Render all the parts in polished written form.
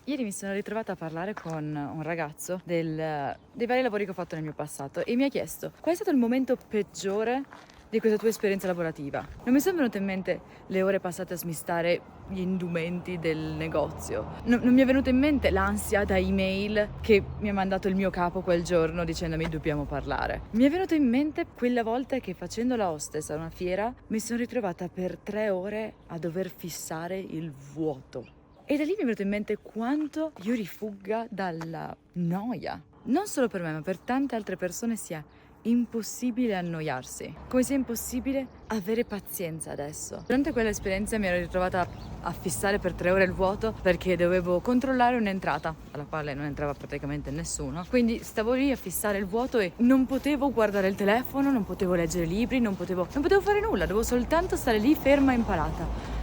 Ieri mi sono ritrovata a parlare con un ragazzo dei vari lavori che ho fatto nel mio passato e mi ha chiesto qual è stato il momento peggiore di questa tua esperienza lavorativa. Non mi sono venute in mente le ore passate a smistare gli indumenti del negozio. Non mi è venuta in mente l'ansia da email che mi ha mandato il mio capo quel giorno dicendomi dobbiamo parlare. Mi è venuta in mente quella volta che facendo la hostess a una fiera mi sono ritrovata per 3 ore a dover fissare il vuoto. E da lì mi è venuto in mente quanto io rifugga dalla noia. Non solo per me, ma per tante altre persone sia impossibile annoiarsi. Come sia impossibile avere pazienza adesso. Durante quell'esperienza mi ero ritrovata a fissare per 3 ore il vuoto perché dovevo controllare un'entrata alla quale non entrava praticamente nessuno. Quindi stavo lì a fissare il vuoto e non potevo guardare il telefono, non potevo leggere libri, non potevo fare nulla, dovevo soltanto stare lì ferma e imparata.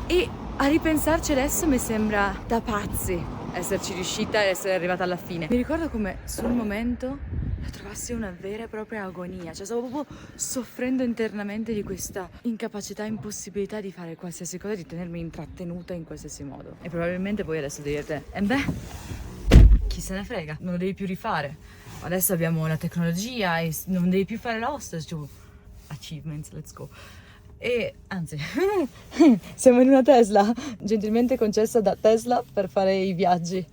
E a ripensarci adesso mi sembra da pazzi esserci riuscita e essere arrivata alla fine. Mi ricordo come sul momento la trovassi una vera e propria agonia, cioè stavo proprio soffrendo internamente di questa incapacità, impossibilità di fare qualsiasi cosa, di tenermi intrattenuta in qualsiasi modo. E probabilmente voi adesso direte, chi se ne frega, non lo devi più rifare. Adesso abbiamo la tecnologia e non devi più fare la hostess, cioè, achievements, let's go. E anzi, siamo in una Tesla, gentilmente concessa da Tesla per fare i viaggi.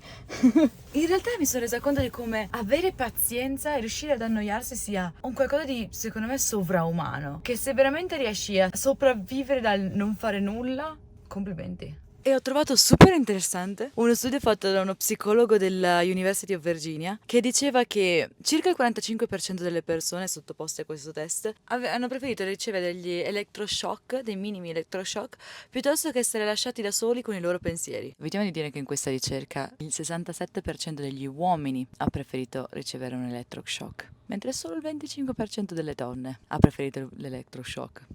In realtà mi sono resa conto di come avere pazienza e riuscire ad annoiarsi sia un qualcosa di, secondo me, sovraumano. Che se veramente riesci a sopravvivere dal non fare nulla, complimenti. E ho trovato super interessante uno studio fatto da uno psicologo della University of Virginia che diceva che circa il 45% delle persone sottoposte a questo test hanno preferito ricevere degli elettroshock, dei minimi elettroshock, piuttosto che essere lasciati da soli con i loro pensieri. Vediamo di dire che in questa ricerca il 67% degli uomini ha preferito ricevere un elettroshock, mentre solo il 25% delle donne ha preferito l'elettroshock.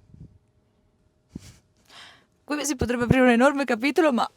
Qui si potrebbe aprire un enorme capitolo, ma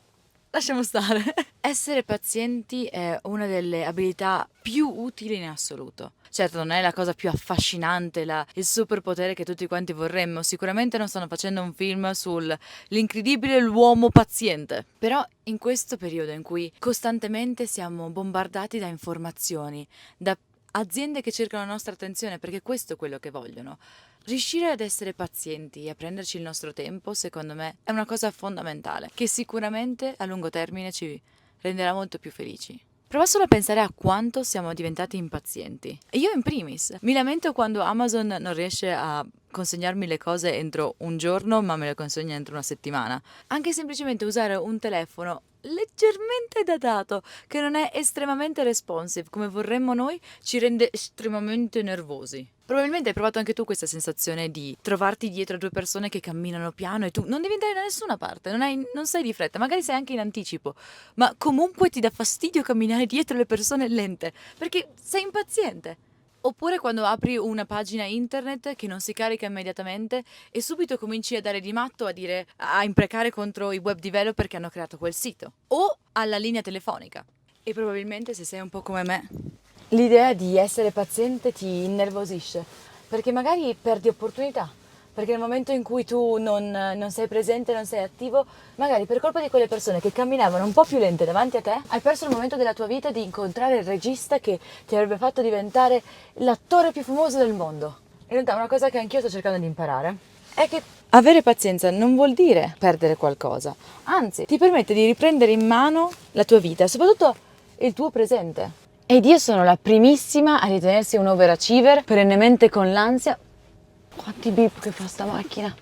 lasciamo stare. Essere pazienti è una delle abilità più utili in assoluto. Certo, non è la cosa più affascinante, il superpotere che tutti quanti vorremmo. Sicuramente non stanno facendo un film sull'incredibile l'uomo paziente. Però in questo periodo in cui costantemente siamo bombardati da informazioni, da aziende che cercano la nostra attenzione perché questo è quello che vogliono. Riuscire ad essere pazienti e a prenderci il nostro tempo, secondo me, è una cosa fondamentale, che sicuramente a lungo termine ci renderà molto più felici. Prova solo a pensare a quanto siamo diventati impazienti. E io in primis. Mi lamento quando Amazon non riesce a consegnarmi le cose entro un giorno, ma me le consegna entro una settimana. Anche semplicemente usare un telefono leggermente datato, che non è estremamente responsive come vorremmo noi, ci rende estremamente nervosi. Probabilmente hai provato anche tu questa sensazione di trovarti dietro a due persone che camminano piano e tu non devi andare da nessuna parte, non sei di fretta, magari sei anche in anticipo, ma comunque ti dà fastidio camminare dietro le persone lente, perché sei impaziente. Oppure quando apri una pagina internet che non si carica immediatamente e subito cominci a dare di matto, a imprecare contro i web developer che hanno creato quel sito. O alla linea telefonica. E probabilmente se sei un po' come me, l'idea di essere paziente ti innervosisce, perché magari perdi opportunità. Perché nel momento in cui tu non sei presente, non sei attivo, magari per colpa di quelle persone che camminavano un po' più lente davanti a te, hai perso il momento della tua vita di incontrare il regista che ti avrebbe fatto diventare l'attore più famoso del mondo. In realtà una cosa che anch'io sto cercando di imparare è che avere pazienza non vuol dire perdere qualcosa, anzi ti permette di riprendere in mano la tua vita, soprattutto il tuo presente. Ed io sono la primissima a ritenersi un overachiever, perennemente con l'ansia. Quanti beep che fa sta macchina.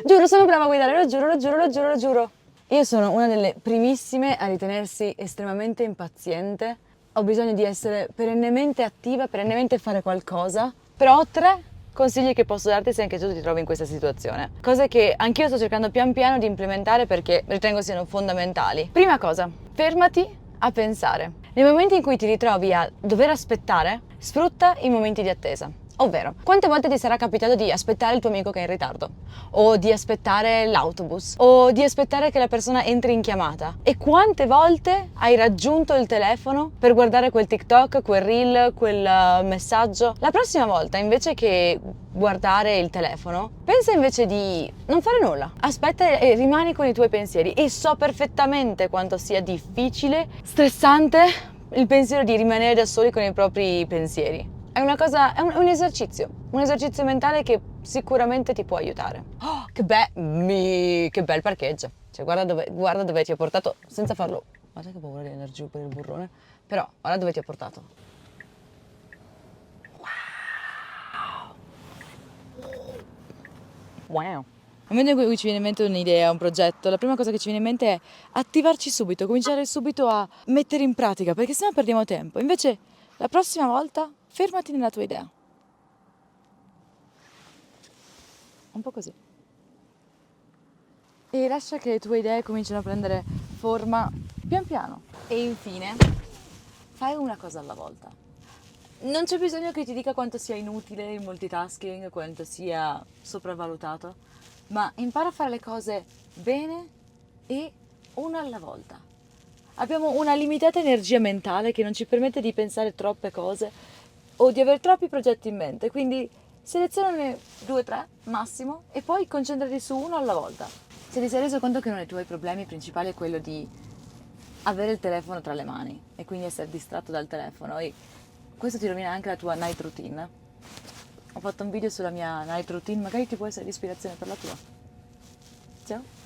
Giuro, sono brava a guidare, lo giuro, lo giuro, lo giuro, lo giuro. Io sono una delle primissime a ritenersi estremamente impaziente. Ho bisogno di essere perennemente attiva, perennemente fare qualcosa. Però ho 3 consigli che posso darti se anche tu ti trovi in questa situazione. Cose che anch'io sto cercando pian piano di implementare perché ritengo siano fondamentali. Prima cosa, fermati a pensare. Nei momenti in cui ti ritrovi a dover aspettare, sfrutta i momenti di attesa. Ovvero, quante volte ti sarà capitato di aspettare il tuo amico che è in ritardo? O di aspettare l'autobus? O di aspettare che la persona entri in chiamata? E quante volte hai raggiunto il telefono per guardare quel TikTok, quel reel, quel messaggio? La prossima volta, invece che guardare il telefono, pensa invece di non fare nulla. Aspetta e rimani con i tuoi pensieri. E so perfettamente quanto sia difficile, stressante il pensiero di rimanere da soli con i propri pensieri. È una cosa, è un esercizio mentale che sicuramente ti può aiutare. Oh, che bel parcheggio. Cioè, guarda dove ti ho portato, senza farlo. Guarda che paura di andare giù per il burrone. Però, guarda dove ti ho portato. Wow. Nel momento in cui ci viene in mente un'idea, un progetto, la prima cosa che ci viene in mente è attivarci subito, cominciare subito a mettere in pratica, perché sennò perdiamo tempo. Invece, la prossima volta, fermati nella tua idea. Un po' così. E lascia che le tue idee cominciano a prendere forma pian piano. E infine, fai una cosa alla volta. Non c'è bisogno che ti dica quanto sia inutile il multitasking, quanto sia sopravvalutato, ma impara a fare le cose bene e una alla volta. Abbiamo una limitata energia mentale che non ci permette di pensare troppe cose o di avere troppi progetti in mente, quindi selezionane 2 o 3 massimo e poi concentrati su uno alla volta. Se ti sei reso conto che uno dei tuoi problemi principali è quello di avere il telefono tra le mani e quindi essere distratto dal telefono e questo ti rovina anche la tua night routine. Ho fatto un video sulla mia night routine, magari ti può essere di ispirazione per la tua. Ciao!